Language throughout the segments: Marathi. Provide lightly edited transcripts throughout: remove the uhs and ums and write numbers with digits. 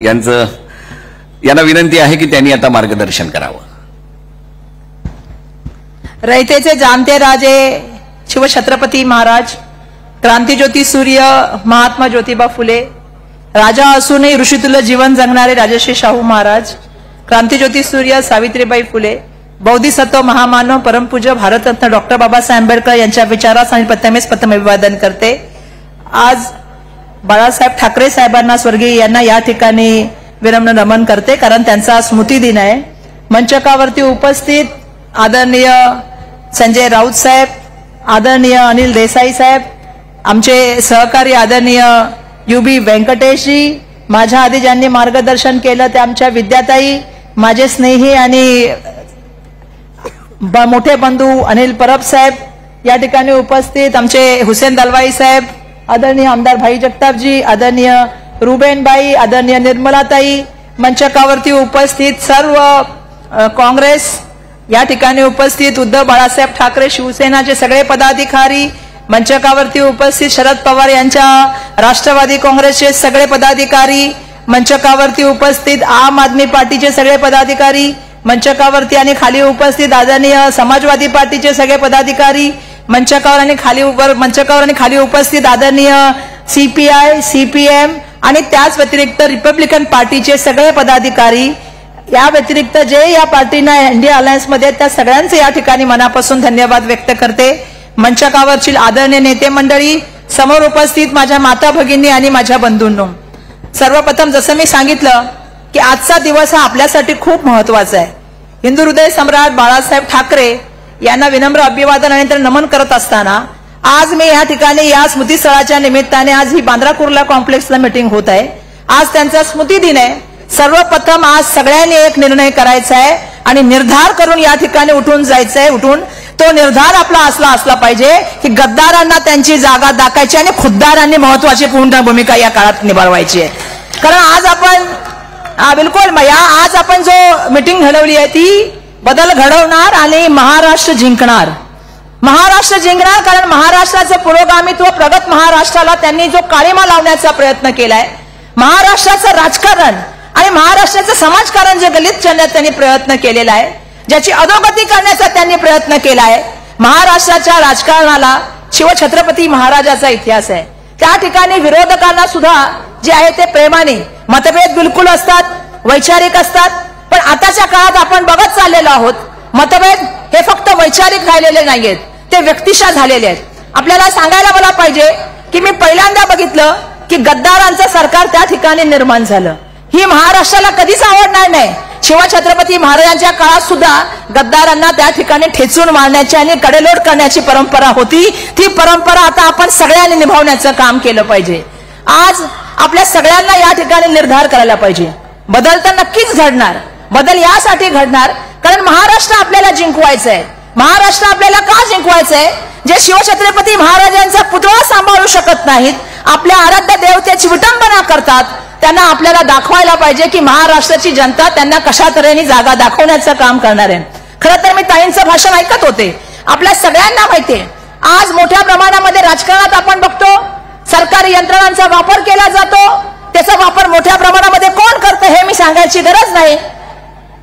यांना विनंती आहे की त्यांनी आता मार्गदर्शन करावं। रयतेचे जाणते राजे शिवछत्रपती महाराज, क्रांतिज्योती सूर्य महात्मा ज्योतिबा फुले, राजा असूनही ऋषितुल्य जीवन जगणारे राजश्री शाहू महाराज, क्रांतिज्योती सूर्य सावित्रीबाई फुले, बौद्धिसत्व महामानव परमपूज्य भारतरत्न डॉक्टर बाबासाहेब आंबेडकर यांच्या विचारास आणि प्रथमेच प्रथम अभिवादन करते। आज बाळासाहेब ठाकरे साहेबांना स्वर्गीय यांना या ठिकाणी विनम्र नमन करते, कारण त्यांचा स्मृती दिन आहे। मंचकावरती उपस्थित आदरणीय संजय राऊत साहेब, आदरणीय अनिल देसाई साहेब, आमचे सहकारी आदरणीय युबी व्यंकटेशजी, माझ्या आधी ज्यांनी मार्गदर्शन केलं ते आमच्या विद्याताई, माझे स्नेही आणि मोठे बंधू अनिल परब साहेब, या ठिकाणी उपस्थित आमचे हुसेन दलवाई साहेब, आदरणीय आमदार भाई जगतापजी, आदरणीय रुबेनबाई, आदरणीय निर्मलाताई, मंचकावरती उपस्थित सर्व काँग्रेस, या ठिकाणी उपस्थित उद्धव बाळासाहेब ठाकरे शिवसेनाचे सगळे पदाधिकारी, मंचकावरती उपस्थित शरद पवार यांच्या राष्ट्रवादी काँग्रेसचे सगळे पदाधिकारी, मंचकावरती उपस्थित आम आदमी पार्टीचे सगळे पदाधिकारी, मंचकावरती आणि खाली उपस्थित आदरणीय समाजवादी पार्टीचे सगळे पदाधिकारी, मंचकावर आणि खाली उपस्थित आदरणीय सीपीआय, सीपीएम आणि त्याच व्यतिरिक्त रिपब्लिकन पार्टीचे सगळे पदाधिकारी, या व्यतिरिक्त जे या पार्टीना इंडिया अलायन्स मध्ये त्या सगळ्यांचे या ठिकाणी मनापासून धन्यवाद व्यक्त करते। मंचकावरची आदरणीय नेते मंडळी, समोर उपस्थित माझ्या माता भगिनी आणि माझ्या बंधूंनो, सर्वप्रथम जसं मी सांगितलं की आजचा दिवस हा आपल्यासाठी खूप महत्वाचा आहे। हिंदू हृदय सम्राट बाळासाहेब ठाकरे यांना विनम्र अभिवादन आणि नमन करत असताना आज मी या ठिकाणी या स्मृतीस्थळाच्या निमित्ताने आज ही बांद्रा कुर्ला कॉम्प्लेक्सला मीटिंग होत आहे। आज त्यांचा स्मृती दिन आहे। सर्वप्रथम आज सगळ्यांनी एक निर्णय करायचा आहे आणि निर्धार करून या ठिकाणी उठून जायचंय। उठून तो निर्धार आपला असला पाहिजे की गद्दारांना त्यांची जागा दाखायची आणि खुद्दारांनी महत्वाची पूर्ण भूमिका या काळात निभावायची आहे। कारण आज आपण बिलकुल आज आपण जो मीटिंग घडवली आहे ती बदल घडवणार आणि महाराष्ट्र जिंकणार। महाराष्ट्र जिंकणार कारण महाराष्ट्राचं पुरोगामित्व, प्रगत महाराष्ट्राला त्यांनी जो काळीमा लावण्याचा प्रयत्न केलाय, महाराष्ट्राचं राजकारण आणि महाराष्ट्राचं समाजकारण जे गलित करण्याचा त्यांनी प्रयत्न केलेला आहे, ज्याची अधोगती करण्याचा त्यांनी प्रयत्न केलाय, महाराष्ट्राच्या राजकारणाला शिवछत्रपती महाराजाचा इतिहास आहे। त्या ठिकाणी विरोधकांना सुद्धा जे आहे ते प्रेमाने, मतभेद बिलकुल असतात, वैचारिक असतात, पण आताच्या काळात आपण बघत चाललेलो आहोत मतभेद हे फक्त वैचारिक राहिलेले नाहीयेत, ते व्यक्तिशः झालेले आहेत। आपल्याला सांगायला मला पाहिजे की मी पहिल्यांदा बघितलं की गद्दारांचं सरकार त्या ठिकाणी निर्माण झालं। ही महाराष्ट्राला कधीच आवडणार नाही। शिवछत्रपती महाराजांच्या काळात सुद्धा गद्दारांना त्या ठिकाणी ठेचून मारण्याची आणि कडेलोट करण्याची परंपरा होती। ती परंपरा आता आपण सगळ्यांनी निभावण्याचं काम केलं पाहिजे। आज आपल्या सगळ्यांना या ठिकाणी निर्धार करायला पाहिजे। बदल तर नक्कीच घडणार, बदल यासाठी घडणार कारण महाराष्ट्र आपल्याला जिंकवायचं आहे। महाराष्ट्र आपल्याला का जिंकवायचं आहे? जे शिवछत्रपती महाराजांचा पुतळा सांभाळू शकत नाहीत, आपल्या आराध्य देवतेची विटंबना करतात, त्यांना आपल्याला दाखवायला पाहिजे की महाराष्ट्राची जनता त्यांना कशा तऱ्हेने जागा दाखवण्याचं काम करणार आहे। खरं तर मी ताईंचं भाषण ऐकत होते। आपल्या सगळ्यांना माहितीये आज मोठ्या प्रमाणामध्ये राजकारणात आपण बघतो सरकारी यंत्रणांचा वापर केला जातो। त्याचा वापर मोठ्या प्रमाणामध्ये कोण करतं हे मी सांगायची गरज नाही।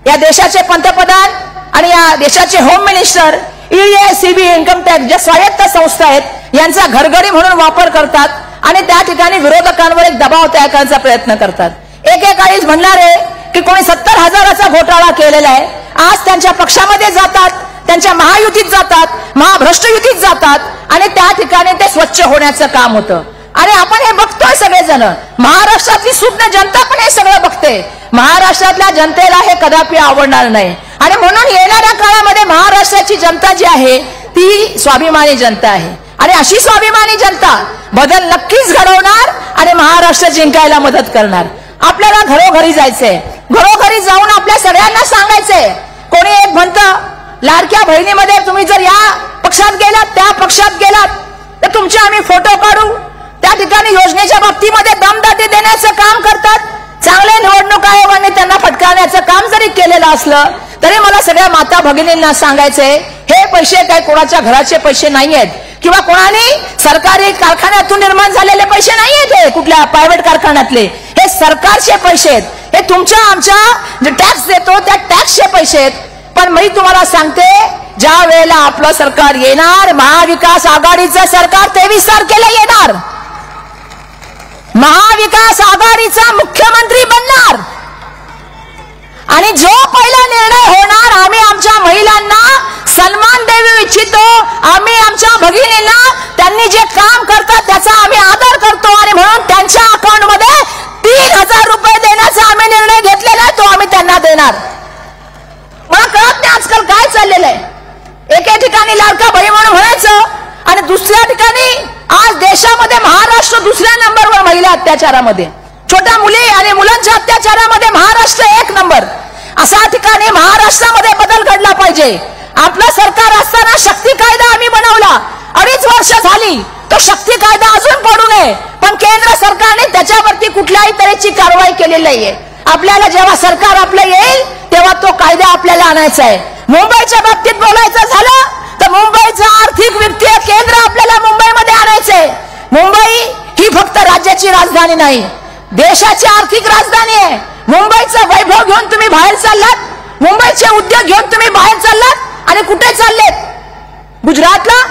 या देशाचे पंतप्रधान आणि या देशाचे home minister, ED, CB, income tax ज्या स्वायत्त संस्था आहेत यांचा घरगडी म्हणून वापर करतात आणि त्या ठिकाणी विरोधकांवर एक दबाव तयार करण्याचा प्रयत्न करतात। एकेकाळीच म्हणणार आहे की कोणी 70,000चा घोटाळा केलेला आहे, आज त्यांच्या पक्षामध्ये जातात, त्यांच्या महायुतीत जातात, महाभ्रष्ट युतीत जातात आणि त्या ठिकाणी ते स्वच्छ होण्याचं काम होतं। आणि आपण हे बघतोय सगळेजण, महाराष्ट्रातली सुज्ञ जनता पण हे सगळं बघते। महाराष्ट्रातल्या जनतेला हे कदापि आवडणार नाही आणि म्हणून येणाऱ्या काळामध्ये महाराष्ट्राची जनता जी आहे ती स्वाभिमानी जनता आहे आणि अशी स्वाभिमानी जनता बदल नक्कीच घडवणार आणि महाराष्ट्र जिंकायला मदत करणार। आपल्याला घरोघरी जायचंय, घरोघरी जाऊन आपल्या सगळ्यांना सांगायचंय। कोणी एक म्हणतं लाडक्या बहिणीमध्ये तुम्ही जर या पक्षात गेलात, त्या पक्षात गेलात तर तुमचे आम्ही फोटो काढू। त्या ठिकाणी योजनेच्या बाबतीमध्ये दमदाटी देण्याचं काम करतात। चांगले निवडणूक आयोगाने त्यांना फटकारण्याचं काम जरी केलेलं असलं तरी मला सगळ्या माता भगिनींना सांगायचंय, हे पैसे काय कोणाच्या घराचे पैसे नाहीयेत किंवा कोणाने सरकारी कारखान्यातून निर्माण झालेले पैसे नाहीयेत, कुठल्या प्रायव्हेट कारखान्यातले, हे हे सरकारचे पैसे आहेत, हे तुमच्या आमच्या जे टॅक्स देतो त्या टॅक्सचे पैसे आहेत. पण मी तुम्हाला सांगते, ज्या वेळेला आपलं सरकार येणार, महाविकास आघाडीचं सरकार 23 तारखेला येणार, महाविकास आघाडीचा मुख्यमंत्री बनणार आणि जो पहिला निर्णय होणार, आम्ही आमच्या महिलांना सन्मान देऊ इच्छितो, आम्ही आमच्या भगिनींना त्यांनी जे काम करतात त्याचा आम्ही आदर करतो आणि म्हणून त्यांच्या अकाउंटमध्ये 3000 रुपये देण्याचा आम्ही निर्णय घेतलेला आहे, तो आम्ही त्यांना देणार. मला कळत नाही आजकाल काय चाललेलं आहे. एके ठिकाणी लाडका बहीण म्हणून म्हणायचं आणि दुसऱ्या ठिकाणी आज देशामध्ये महाराष्ट्र दुसऱ्या नंबरवर महिला अत्याचारामध्ये, छोट्या मुली आणि मुलांच्या अत्याचारामध्ये महाराष्ट्र 1 नंबर. अशा ठिकाणी महाराष्ट्रामध्ये बदल घडला पाहिजे. आपलं सरकार असताना शक्ती कायदा आम्ही बनवला, 2.5 वर्ष झाली, तो शक्ती कायदा अजून पडू नये, पण केंद्र सरकारने त्याच्यावरती कुठल्याही तऱ्हेची कारवाई केलेली नाहीये. आपल्याला जेव्हा सरकार आपलं येईल तेव्हा तो कायदा आपल्याला आणायचा आहे. मुंबईच्या बाबतीत बोलायचं झालं तर मुंबईचं आर्थिक वित्तीय केंद्र आपल्याला मुंबईमध्ये आणायचंय. मुंबई ही फक्त राज्याची राजधानी नाही, देशाची आर्थिक राजधानी आहे. मुंबईचा वैभव घेऊन तुम्ही बाहेर चाललात, मुंबईचे उद्योग घेऊन तुम्ही बाहेर चाललात आणि कुठे चाललेत? गुजरातला.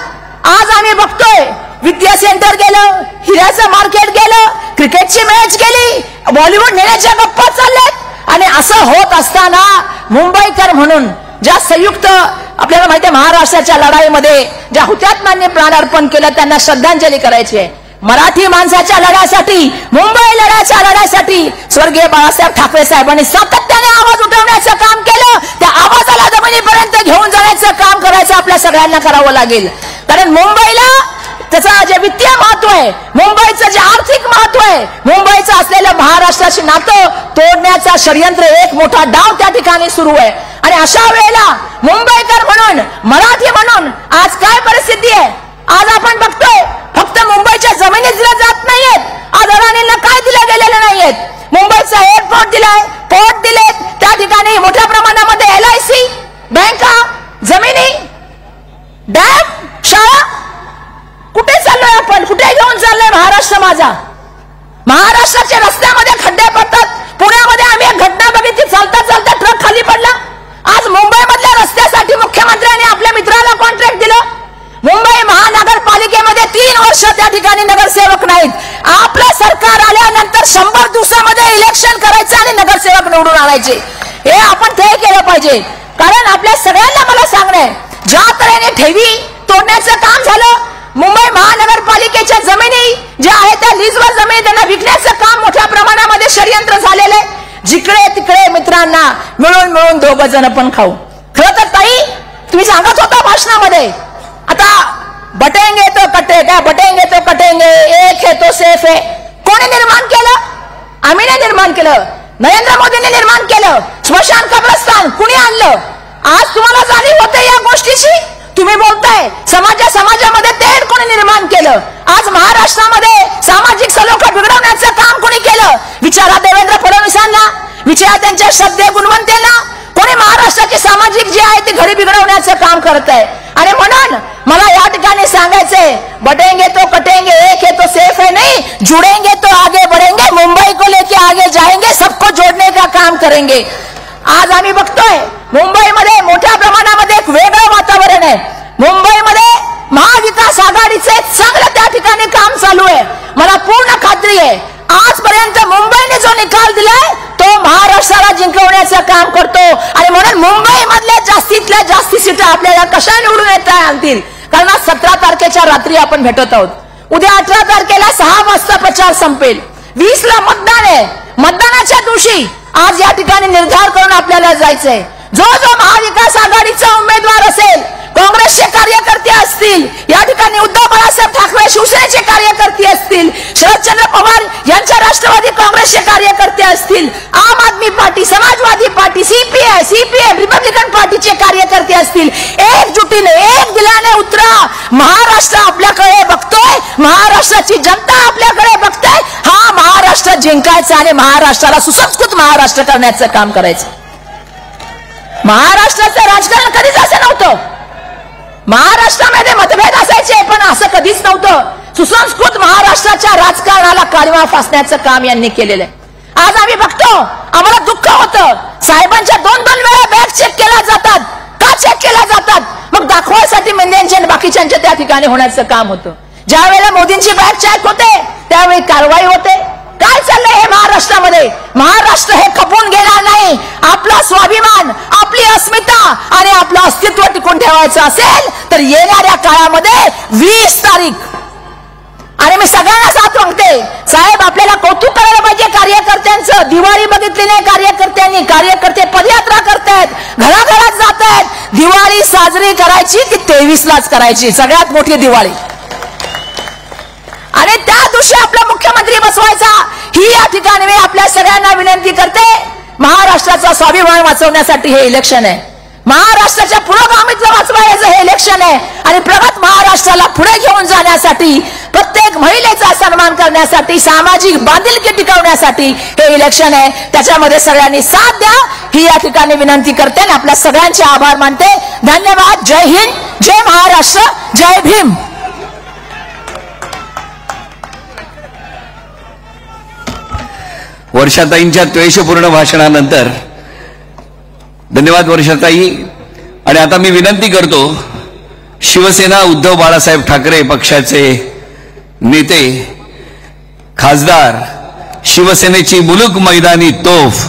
आज आम्ही बघतोय वित्तीय सेंटर गेलं, हिऱ्याचं मार्केट गेलं, क्रिकेटची मॅच गेली, बॉलिवूड नेण्याच्या गप्पा चालल्यात. आणि असं होत असताना मुंबईकर म्हणून ज्या संयुक्त आपल्याला माहिती आहे महाराष्ट्राच्या लढाईमध्ये ज्या हुतात्म्यांनी प्राणार्पण केलं त्यांना श्रद्धांजली करायची आहे. मराठी माणसाच्या लढ्यासाठी, मुंबई लढ्याच्या लढ्यासाठी स्वर्गीय बाळासाहेब ठाकरे साहेबांनी सातत्याने आवाज उठवण्याचं काम केलं. त्या आवाजाला जमिनीपर्यंत घेऊन जाण्याचं काम करायचं आपल्या सगळ्यांना करावं लागेल. कारण मुंबईला त्याचं जे वित्तीय महत्व आहे, मुंबईचं जे आर्थिक महत्व आहे, मुंबईचं असलेलं महाराष्ट्राशी नातं तोडण्याचा षडयंत्र, एक मोठा डाव त्या ठिकाणी सुरू आहे. आणि अशा वेळेला मुंबईकर म्हणून, मराठी म्हणून आज काय परिस्थिती आहे? आज आपण बघतोय फक्त मुंबईच्या जमिनी दिल्या जात नाहीयेत, आज अडाणींना काय दिल्या गेलेल्या नाहीयेत. मुंबईचा एअरपोर्ट दिलाय, पोर्ट दिलेत, त्या ठिकाणी मोठ्या प्रमाणामध्ये LIC, बँका, जमिनी, डॅम, शाळा. कुठे चाललोय आपण? कुठे घेऊन चाललोय महाराष्ट्र माझा? महाराष्ट्राच्या रस्त्यामध्ये खड्डे पडतात. पुण्यामध्ये आम्ही एक घटना बघितली, चालता चालता ट्रक खाली पडला. आज मुंबईमधल्या रस्त्यासाठी मुख्यमंत्र्यांनी आपल्या मित्राला कॉन्ट्रॅक्ट दिलं. मुंबई महानगरपालिकेमध्ये 3 वर्ष त्या ठिकाणी नगरसेवक नाहीत. आपलं सरकार आल्यानंतर 100 दिवसामध्ये इलेक्शन करायचं आणि नगरसेवक निवडून आणायचे. हे आपण तय केलं पाहिजे. कारण आपल्या सगळ्यांना मला सांगणं, ज्या तऱ्हेने ठेवी तोडण्याचं काम झालं, मुंबई महानगरपालिकेच्या जमिनी ज्या आहेत त्या लीजवर जमिनी त्यांना विकण्याचं काम मोठ्या प्रमाणामध्ये षडयंत्र झालेलं आहे. जिकडे तिकडे मित्रांना मिळून मिळून 2 जण पण खाऊ. खरं तर ताई तुम्ही सांगत होता भाषणामध्ये, आता बटेंगे तो कटेगा, बटेंगे तो कटेंगे, एक है तो सेफ है. कोणी निर्माण केलं? आम्ही नाही निर्माण केलं, नरेंद्र मोदींनी निर्माण केलं. स्मशान कब्रस्तान कुणी आणलं? आज तुम्हाला जाणीव होते या गोष्टीची? तुम्ही बोलताय समाजामध्ये तेढ कोणी निर्माण केलं? आज महाराष्ट्रामध्ये सामाजिक सलोखा बिघडवण्याचं काम कोणी केलं? विचारा देवेंद्र फडणवीसांना, विचारा त्यांच्या श्रद्धेय गुणवंतेला. कोणी महाराष्ट्राची सामाजिक जी आहे ती घडी बिघडवण्याचं काम करत आहे. आणि म्हणून मला या ठिकाणी सांगायचंय, बटेंगे तो कटेंगे, एक है तो सेफ है नहीं, जुड़ेंगे तो आगे बढ़ेंगे, मुंबई को लेके आगे जाएंगे, सबको जोड़ने का काम करेंगे. आज आम्ही बघतोय मुंबईमध्ये मोठ्या प्रमाणामध्ये एक वेगळं वातावरण आहे. मुंबईमध्ये महाविकास आघाडीचे चांगलं त्या ठिकाणी काम चालू आहे. मला पूर्ण खात्री आहे आजपर्यंत मुंबईने जो निकाल दिलाय तो महाराष्ट्राला जिंकवण्याचं काम करतो. आणि म्हणून मुंबईमधल्या जास्तीतल्या जास्ती सीटा आपल्याला कशा निवडून येता आणतील? कारण 17 तारखेच्या रात्री आपण भेटत आहोत. उद्या 18 तारखेला 6 वाजता प्रचार संपेल. 20 ला मतदान आहे. मतदानाच्या दिवशी आज या ठिकाणी निर्धार करून आपल्याला जायचंय. जो जो महाविकास आघाडीचा उमेदवार असेल, काँग्रेसचे कार्यकर्ते असतील, या ठिकाणी उद्धव बाळासाहेब ठाकरे शिवसेनेचे कार्यकर्ते असतील, शरदचंद्र पवार यांच्या राष्ट्रवादी काँग्रेसचे कार्यकर्ते असतील, आम आदमी पार्टी, समाजवादी पार्टी, सीपीएम, रिपब्लिकन पार्टीचे कार्यकर्ते असतील, एकजुटीने एक दिलाने उतरा. महाराष्ट्र आपल्याकडे बघतोय, महाराष्ट्राची जनता आपल्याकडे बघताय. हा महाराष्ट्र जिंकायचा आणि महाराष्ट्राला सुसंस्कृत महाराष्ट्र करण्याचं काम करायचं. महाराष्ट्राचं राजकारण कधीच असं नव्हतं. महाराष्ट्रामध्ये मतभेद असायचे पण असं कधीच नव्हतं. सुसंस्कृत महाराष्ट्राच्या राजकारणाला काळीमा फासण्याचं काम यांनी केलेलं आहे. आज आम्ही बघतो, आम्हाला दुःख होतं, साहेबांच्या 2-2 वेळा बॅग चेक केल्या जातात. का चेक केल्या जातात? मग दाखवायसाठी मेंढ्यांचे आणि बाकीच्यांच्या त्या ठिकाणी होण्याचं काम होतं. ज्या वेळेला मोदींची बॅग चेक होते त्यावेळी कारवाई होते. काय चाललंय हे महाराष्ट्रामध्ये? महाराष्ट्र हे खपून गेला नाही. आपला स्वाभिमान, आपली अस्मिता आणि आपलं अस्तित्व टिकून ठेवायचं असेल तर येणाऱ्या काळामध्ये 20 तारीख, आणि मी सगळ्यांना साथ मागते, साहेब आपल्याला कौतुक करायला पाहिजे कार्यकर्त्यांचं. दिवाळी बघितली नाही कार्यकर्त्यांनी, कार्यकर्ते पदयात्रा करतायत, घराघरात जात आहेत. दिवाळी साजरी करायची ती 23लाच करायची, सगळ्यात मोठी दिवाळी, आणि त्या दिवशी आपला मुख्यमंत्री बसवायचा. ही या ठिकाणी मी आपल्या सगळ्यांना विनंती करते. महाराष्ट्राचा स्वाभिमान वाचवण्यासाठी हे इलेक्शन आहे. महाराष्ट्राच्या पुरोगामित्व वाचवायचं हे इलेक्शन आहे. आणि प्रगत महाराष्ट्राला पुढे घेऊन जाण्यासाठी, प्रत्येक महिलेचा सन्मान करण्यासाठी, सामाजिक बांधिलकी टिकवण्यासाठी हे इलेक्शन आहे. त्याच्यामध्ये सगळ्यांनी साथ द्या ही या ठिकाणी विनंती करते आणि आपल्या सगळ्यांचे आभार मानते. धन्यवाद. जय हिंद, जय महाराष्ट्र, जय भीम. वर्षाताईंच्या त्वेषपूर्ण भाषणानंतर धन्यवाद वर्षाताई. आणि आता मी विनंती करतो, शिवसेना उद्धव बाळासाहेब ठाकरे पक्षाचे नेते, खासदार, शिवसेनेची मुलूक मैदानी तोफ